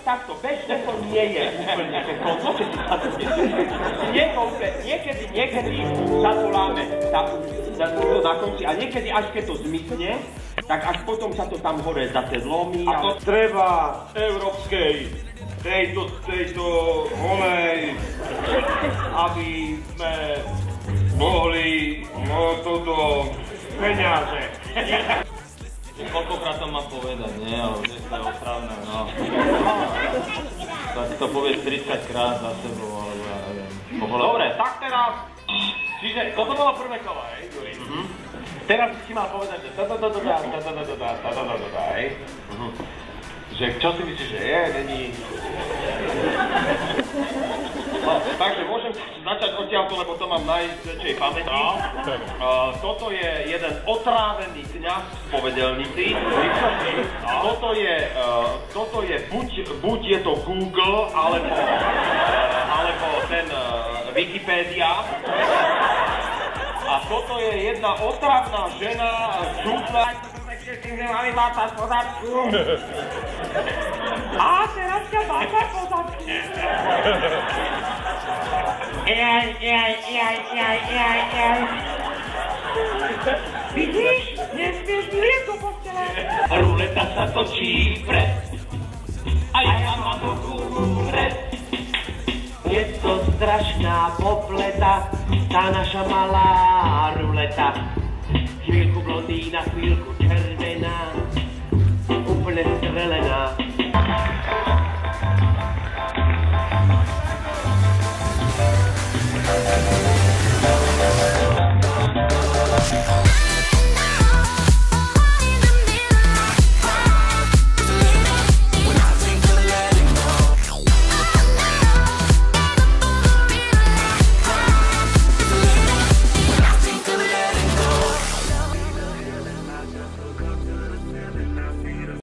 takto, bežne to nie je úplne, že niekedy sa to láme na konci a niekedy až keď to zmizne, tak až potom sa to tam hore zase zlomí. A to treba európskej, tejto onej, aby sme mohli toto peniaze. Koľkokrát to mám povedať, nie? Ale dnes to je otravné, no. Tak to povieš 30 krát za sebou, alebo ja neviem. Dobre, tak teraz, čiže toto bolo prvé kolo, hej, Juri? Teraz si mal povedať, že hej? Že čo si myslíš, že je, není? No, takže môžem začať odtiaľto, lebo to mám najväčšej pamäti. Toto je jeden otrávený kňaz v spovedelnici. Toto je buď je to Google, alebo ten Wikipédia. A toto je jedna otravná žena, župná. A teraz ťa máta pozadku. Vidíš? Nesmieš vliesť do postele. Ruleta sa točí vpred. A ja mám ruku vpred. Je to strašná popleta, tá naša malá ruleta. Chvíľku blondína, chvíľku červená, úplne strelená.